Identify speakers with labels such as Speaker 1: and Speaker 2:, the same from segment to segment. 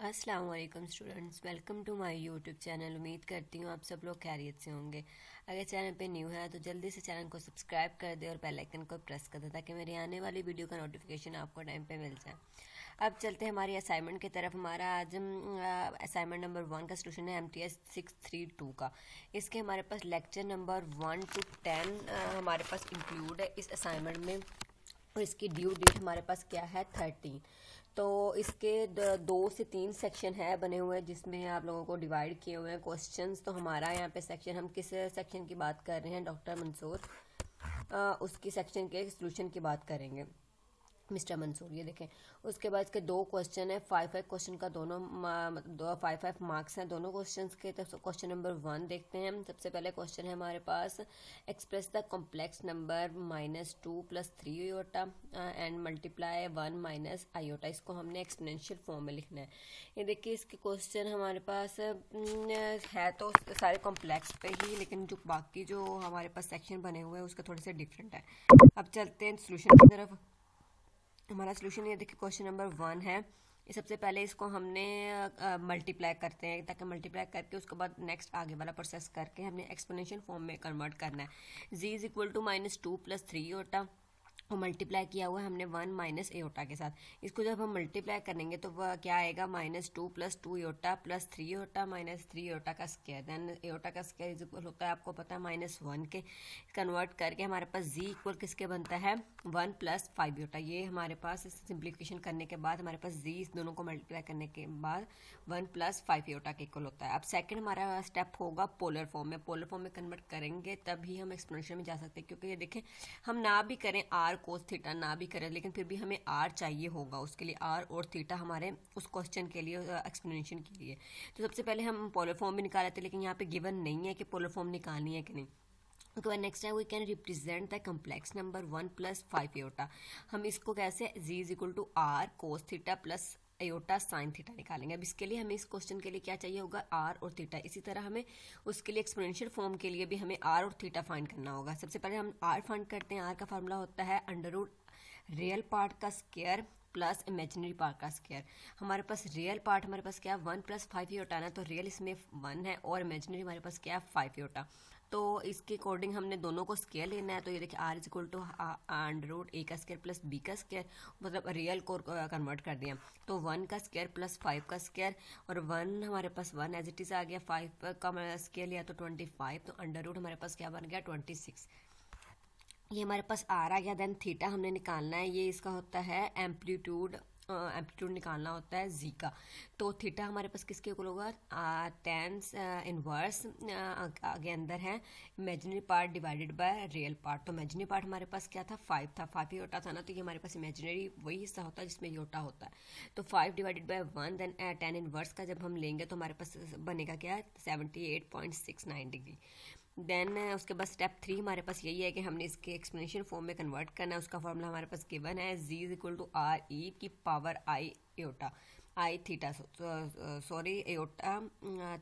Speaker 1: अस्सलाम वालेकुम students, welcome to my YouTube channel. उम्मीद करती हूँ आप सब लोग खैरियत से होंगे। अगर चैनल पे न्यू है तो जल्दी से चैनल को सब्सक्राइब कर दे और बेल आइकन को प्रेस कर दे ताकि मेरी आने वाली वीडियो का नोटिफिकेशन आपको टाइम पे मिल जाए। अब चलते हैं हमारी असाइनमेंट की तरफ। हमारा आज असाइनमेंट नंबर 1 का सोल्यूशन है MTS 632 का। इसके हमारे पास लेक्चर नंबर 1 to 10 हमारे पास इंक्लूड है इस असाइनमेंट में, और इसकी ड्यू डेट हमारे पास क्या है 13। तो इसके 2 से 3 सेक्शन है बने हुए हैं जिसमें आप लोगों को डिवाइड किए हुए हैं क्वेश्चंस। तो हमारा यहाँ पे सेक्शन, हम किस सेक्शन की बात कर रहे हैं, डॉक्टर मंसूर उसकी सेक्शन के सोल्यूशन की बात करेंगे, मिस्टर मंसूर। ये देखें, उसके बाद इसके 2 क्वेश्चन है, 5 क्वेश्चन का, दोनों 5 मार्क्स हैं दोनों क्वेश्चंस के। तो क्वेश्चन नंबर 1 देखते हैं हम। सबसे पहले क्वेश्चन है हमारे पास, express the complex number -2 + 3 iota and multiply 1 - iota. इसको हमने एक्सपोनेंशियल फॉर्म में लिखना है। ये देखिए, इसके क्वेश्चन हमारे पास है तो सारे कॉम्प्लेक्स पे ही, लेकिन जो बाकी जो हमारे पास सेक्शन बने हुए हैं उसके थोड़े से डिफरेंट है। अब चलते हैं सोल्यूशन की तरफ। हमारा सोल्यूशन ये देखिए, क्वेश्चन नंबर 1 है। सबसे पहले इसको हमने मल्टीप्लाई करते हैं, ताकि मल्टीप्लाई करके उसके बाद नेक्स्ट आगे वाला प्रोसेस करके हमने एक्सपोनेंशियल फॉर्म में कन्वर्ट करना है। z = -2 + 3 आयोटा और मल्टीप्लाई किया हुआ है हमने 1 - एयोटा के साथ। इसको जब हम मल्टीप्लाई करेंगे तो वह क्या आएगा, -2 + 2 एयोटा + 3 एयोटा -3 एयोटा का स्क्वायर। देन एयोटा का स्क्वायर इज इक्वल होता है, आपको पता है, -1 के। कन्वर्ट करके हमारे पास z इक्वल किसके बनता है, 1 + 5 एयोटा। ये हमारे पास सिंप्लीफिकेशन करने के बाद हमारे पास z इस दोनों को मल्टीप्लाई करने के बाद 1 + 5 एयोटा के इक्वल होता है। अब सेकंड हमारा स्टेप होगा पोलर फॉर्म में। पोलर फॉर्म में कन्वर्ट करेंगे तभी हम एक्सपोनेंशियल में जा सकते हैं, क्योंकि ये देखें, हम ना भी करें r cos थीटा ना भी करें, लेकिन फिर भी हमें r चाहिए होगा। उसके लिए r और थीटा हमारे उस क्वेश्चन के लिए, एक्सप्लेनेशन के लिए। तो सबसे पहले हम पोलर फॉर्म भी निकाले थे, लेकिन यहाँ पे गिवन नहीं है कि पोलर फॉर्म निकालनी है कि नहीं। उसके बाद नेक्स्ट है, we can represent the complex number 1 + 5 iota. हम इसको कैसे, z = r cos theta + iota sine theta निकालेंगे। अब इसके लिए हमें इस क्वेश्चन के लिए क्या चाहिए होगा, r और थीटा। इसी तरह हमें उसके लिए एक्सपोनेंशियल फॉर्म के लिए भी हमें r और थीटा फाइंड करना होगा। सबसे पहले हम r फाइंड करते हैं। r का फार्मूला होता है √ रियल पार्ट का स्क्वायर प्लस इमेजिनरी पार्ट का स्क्वायर। हमारे पास रियल पार्ट हमारे पास क्या है, 1 + 5 एयोटा ना, तो रियल इसमें 1 है और इमेजिनरी हमारे पास क्या है, 5 एयोटा। तो इसके अकॉर्डिंग हमने दोनों को स्केयर लेना है। तो ये देखिए, r = √a का स्क्वायर प्लस b का स्क्वायर, मतलब रियल को कन्वर्ट कर दिया। तो 1 का स्क्वायर प्लस 5 का स्क्वायर, और 1 हमारे पास 1 एज इट इज़ आ गया, 5 का स्क्वायर लिया तो 25, तो √ हमारे पास क्या बन गया, 26। ये हमारे पास r आ गया। देन थीटा हमने निकालना है, ये इसका होता है एम्पलीट्यूड निकालना होता है z का। तो थीटा हमारे पास किसके इक्वल होगा, tan इनवर्स आगे अंदर है imaginary part divided by real part. तो इमेजिनरी पार्ट हमारे पास क्या था, 5 था, 5 योटा था ना, तो ये हमारे पास इमेजिनरी वही हिस्सा होता है जिसमें योटा होता है। तो 5 / 1। देन tan इनवर्स का जब हम लेंगे तो हमारे पास बनेगा क्या, 78.69 डिग्री। देन उसके बाद स्टेप 3 हमारे पास यही है कि हमने इसके एक्सपोनेंशियल फॉर्म में कन्वर्ट करना है। उसका फॉर्मूला हमारे पास गिवन है, z = r e⁻⁻I एयोटा, आई थीटा, सॉरी एयोटा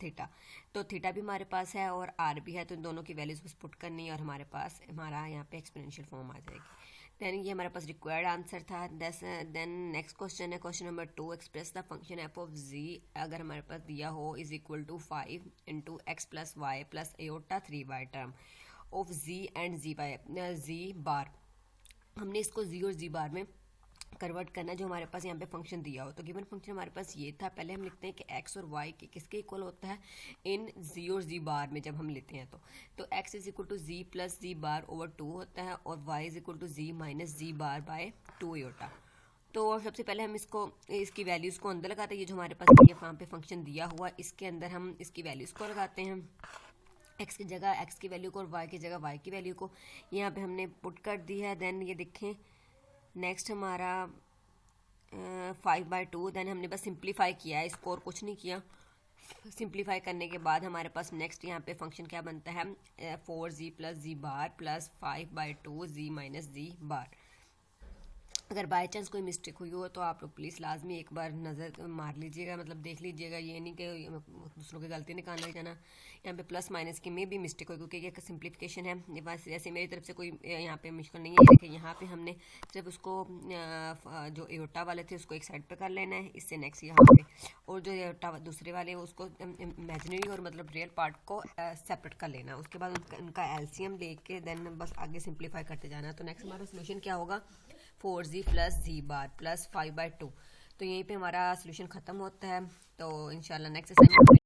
Speaker 1: थीटा। तो थीटा भी हमारे पास है और आर भी है, तो इन दोनों की वैल्यूज बस पुट करनी है और हमारे पास हमारा यहाँ पे एक्सपोनेंशियल फॉर्म आ जाएगी। देन ये हमारे पास रिक्वायर्ड आंसर था। देन नेक्स्ट क्वेश्चन है, question number 2, express the function f of z। अगर हमारे पास दिया हो is equal to 5 × x + y + iota 3y term of z and z bar. हमने इसको z और z बार में कन्वर्ट करना है, जो हमारे पास यहाँ पे फंक्शन दिया हो। तो गिवन फंक्शन हमारे पास ये था। पहले हम लिखते हैं कि x और y के किसके इक्वल होता है, इन z और z बार में जब हम लेते हैं तो x = z + z बार ओवर 2 होता है, और y = z - z बार बाय 2 एयोटा। तो सबसे पहले हम इसकी वैल्यूज़ को अंदर लगाते हैं। ये जो हमारे पास ये यहाँ पे फंक्शन दिया हुआ, इसके अंदर हम इसकी वैल्यूज़ को लगाते हैं। x की जगह x की वैल्यू को और y की जगह y की वैल्यू को यहाँ पे हमने पुट कर दी है। देन ये देखें, नेक्स्ट हमारा 5/2। देन हमने बस सिंप्लीफाई किया है इसको और कुछ नहीं किया। सिंप्लीफाई करने के बाद हमारे पास नेक्स्ट यहाँ पे फंक्शन क्या बनता है, 4z + z बार + 5/2 z - z बार। अगर बाय चांस कोई मिस्टेक हुई हो तो आप लोग प्लीज़ लाजमी एक बार नज़र मार लीजिएगा, मतलब देख लीजिएगा, ये नहीं कि दूसरों की गलती निकाल लग जाना। यहाँ पे प्लस माइनस की में भी मिस्टेक हो, क्योंकि ये एक सिंप्लीफिकेशन है। ये बस जैसे मेरी तरफ से कोई यहाँ पे मुश्किल नहीं है। देखिए यहाँ पे हमने सिर्फ उसको जो एयोटा वाले थे उसको एक साइड पे कर लेना है, इससे नेक्स्ट यहाँ पे, और जो एयोटा दूसरे वाले उसको इमेजिनरी और मतलब रियल पार्ट को सेपरेट कर लेना। उसके बाद उनका एलसीएम लेके देन बस आगे सिंप्लीफाई करते जाना। तो नेक्स्ट हमारा सोल्यूशन क्या होगा, 4z प्लस जी बार प्लस 5/2। तो यहीं पे हमारा सोल्यूशन ख़त्म होता है। तो इंशाल्लाह नेक्स्ट असाइनमेंट